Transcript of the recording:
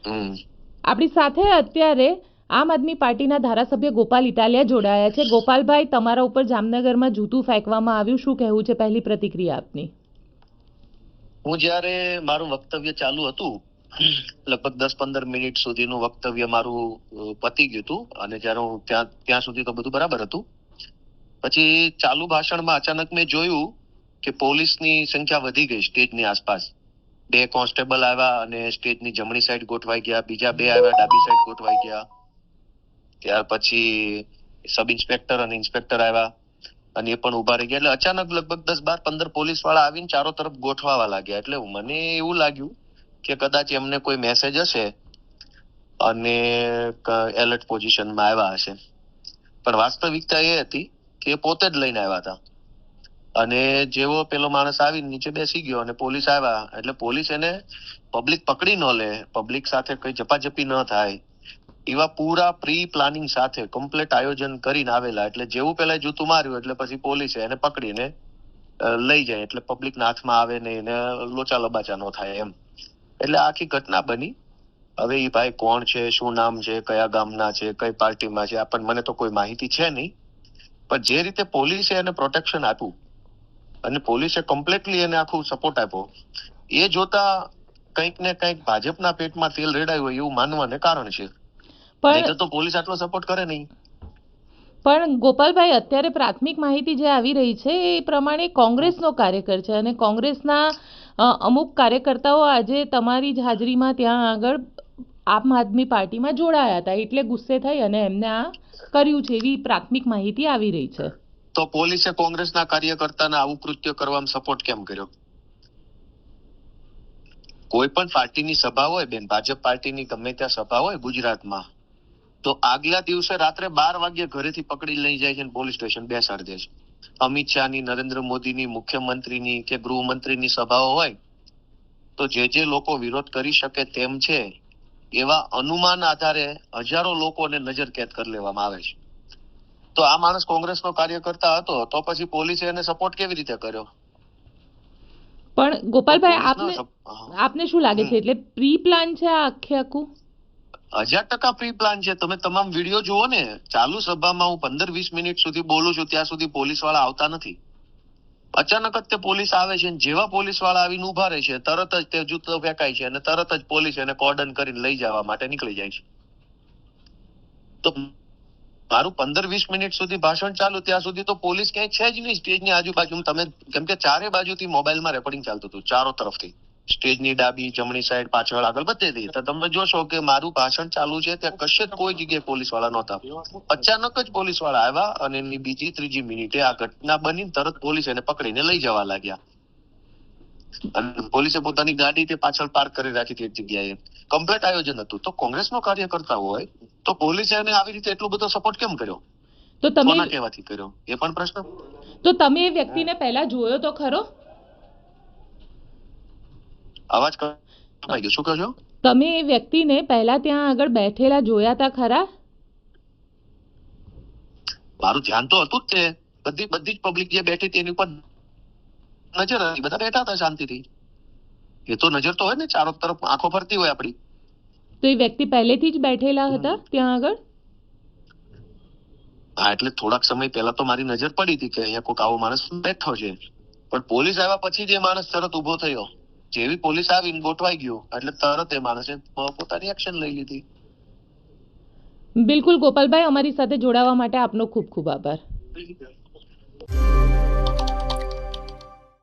હમ આપણી સાથે અત્યારે આમ આદમી પાર્ટીના ધારાસભ્ય ગોપાલ ઇટાલિયા જોડાયા છે. ગોપાલભાઈ, તમારા ઉપર જામનગરમાં જૂતું ફેંકવામાં આવ્યું, શું કહેવું છે? પહેલી પ્રતિક્રિયા આપની. હું જ્યારે મારું વક્તવ્ય ચાલુ હતું, લગભગ 10-15 મિનિટ સુધીનું વક્તવ્ય મારું પતી ગયું હતું, અને જ્યારે હું ત્યાં સુધી તો બધું બરાબર હતું. પછી ચાલુ ભાષણમાં અચાનક મેં જોયું કે પોલીસની સંખ્યા વધી ગઈ સ્ટેજની આસપાસ. 2 કોન્સ્ટેબલ આવ્યા અને સ્ટેજની જમણી સાઈડ ગોઠવાઈ ગયા, બીજા 2 આવ્યા ડાબી સાઈડ ગોઠવાઈ ગયા. ત્યાર પછી સબ ઇન્સ્પેક્ટર અને ઇન્સ્પેક્ટર આવ્યા અને એ પણ ઉભા રહી ગયા. એટલે અચાનક લગભગ 10-12-15 પોલીસ વાળા આવીને ચારો તરફ ગોઠવાવા લાગ્યા. એટલે મને એવું લાગ્યું કે કદાચ એમને કોઈ મેસેજ હશે અને એલર્ટ પોઝિશનમાં આવ્યા હશે. પણ વાસ્તવિકતા એ હતી કે પોતે જ લઈને આવ્યા હતા. અને જેવો પેલો માણસ આવીને નીચે બેસી ગયો અને પોલીસ આવ્યા, એટલે પોલીસ એને પબ્લિક પકડી ન લે, પબ્લિક સાથે કઈ ઝપાઝપી ન થાય, એવા પૂરા પ્રી પ્લાનિંગ સાથે કમ્પ્લીટ આયોજન કરીને આવેલા. એટલે જેવું પેલા જૂતું માર્યું એટલે પછી પોલીસે એને પકડીને લઈ જાય, એટલે પબ્લિકના હાથમાં આવે નહીં, એને લોચા લબાચા ન થાય એમ. એટલે આખી ઘટના બની. હવે એ ભાઈ કોણ છે, શું નામ છે, કયા ગામના છે, કઈ પાર્ટીમાં છે, આપણને મને તો કોઈ માહિતી છે નહીં. પણ જે રીતે પોલીસે એને પ્રોટેક્શન આપ્યું અને પોલીસે કમ્પ્લીટલી એને આખું સપોર્ટ આપ્યો, એ જોતા કંઈક ને કંઈક ભાજપના પેટમાં તેલ રેડાયું હોય એવું માનવાને કારણ છે. નહીં તો પોલીસ આટલો સપોર્ટ કરે નહીં. પણ ગોપાલભાઈ, અત્યારે પ્રાથમિક માહિતી જે આવી રહી છે એ પ્રમાણે કોંગ્રેસનો કાર્યકર છે અને કોંગ્રેસના અમુક કાર્યકર્તાઓ આજે તમારી જ હાજરીમાં ત્યાં આગળ આમ આદમી પાર્ટીમાં જોડાયા હતા, એટલે ગુસ્સે થઈ અને એમને આ કર્યું છે, એવી પ્રાથમિક માહિતી આવી રહી છે. તો પોલીસે કોંગ્રેસના કાર્યકર્તાને આવું કૃત્ય કરવામાં સપોર્ટ કેમ કર્યો? કોઈ પણ પાર્ટીની સભા હોય બેન, ભાજપ પાર્ટીની ગમે ત્યાં સભા હોય ગુજરાતમાં, તો આગલા દિવસે રાત્રે 12 વાગ્યે ઘરેથી પકડી લઈ જાય છે અને પોલીસ સ્ટેશન બેસાડી દે છે. અમિત શાહની, નરેન્દ્ર મોદીની, મુખ્યમંત્રીની કે ગૃહમંત્રીની સભાઓ હોય તો જે લોકો વિરોધ કરી શકે તેમ છે એવા અનુમાન આધારે હજારો લોકોને નજર કેદ કરી લેવામાં આવે છે. તો આ માણસ કોંગ્રેસનો કાર્યકર્તા હતો, તો પછી પોલીસે એને સપોર્ટ કેવી રીતે કર્યો? પણ ગોપાલભાઈ, આપને શું લાગે છે, એટલે પ્રી પ્લાન છે આ આખું? 1000% પ્રી પ્લાન છે. તમે તમામ વિડીયો જુઓ ને, ચાલુ સભામાં હું 15-20 મિનિટ સુધી બોલું છું ત્યાં સુધી પોલીસ વાળા આવતા નથી. અચાનક જ તે પોલીસ આવે છે, જેવા પોલીસ વાળા આવીને ઉભા રહે છે તરત જ તે જૂતો ફેંકાય છે અને તરત જ પોલીસ એને કોર્ડન કરીને લઈ જવા માટે નીકળી જાય છે. તો મારું 15-20 મિનિટ સુધી ભાષણ ચાલુ ત્યાં સુધી તો પોલીસ ક્યાંય છે જ નહીં સ્ટેજની આજુબાજુ. તમે કેમ કે ચારે બાજુથી મોબાઈલમાં રેકોર્ડિંગ ચાલતું હતું, ચારો તરફથી, સ્ટેજની ડાબી, જમણી સાઈડ, પાછળ, આગળ બધેથી. તો તમે જોશો કે મારું ભાષણ ચાલુ છે ત્યાં કશે જ કોઈ જગ્યાએ પોલીસ વાળા નહોતા. અચાનક જ પોલીસ વાળા આવ્યા અને એની બીજી ત્રીજી મિનિટે આ ઘટના બની, તરત પોલીસ એને પકડીને લઈ જવા લાગ્યા. અને પોલીસે પોતાની ગાડી તે પાછળ પાર્ક કરી રાખી હતી એક જગ્યાએ. કમ્પ્લીટ આયોજન હતું. તો કોંગ્રેસનો કાર્યકર્તા હોય તો પોલીસે એને આવી રીતે એટલો બધો સપોર્ટ કેમ કર્યો? તો તમે કોના કહેવાથી કર્યો એ પણ પ્રશ્ન. તો તમે એ વ્યક્તિને પહેલા જોયો તો ખરો? અવાજ કપાઈ ગયો, શું કહો છો? તમે એ વ્યક્તિને પહેલા ત્યાં આગળ બેઠેલા જોયા હતા ખરા? મારું ધ્યાન તો હતું જ તે, બધી જ પબ્લિક જે બેઠી હતી એની ઉપર નજર હતી, બધા બેઠા હતા શાંતિથી. એ તો નજર તો હોય ને, ચારો તરફ આંખો ફરતી હોય આપડી. તો એ વ્યક્તિ પહેલેથી જ બેઠેલા હતા ત્યાં આગળ? હા, એટલે થોડાક સમય પહેલા તો મારી નજર પડી હતી કે અહીંયા કોઈક આવો માણસ બેઠો છે. પણ પોલીસ આવ્યા પછી જ એ માણસ તરત ઉભો થયો. જેવી પોલીસ આવીને ગોઠવાઈ ગયો એટલે તરત એ માણસે પોતાની એક્શન લઈ લીધી. બિલકુલ ગોપાલભાઈ, અમારી સાથે જોડાવા માટે આપનો ખૂબ ખૂબ આભાર.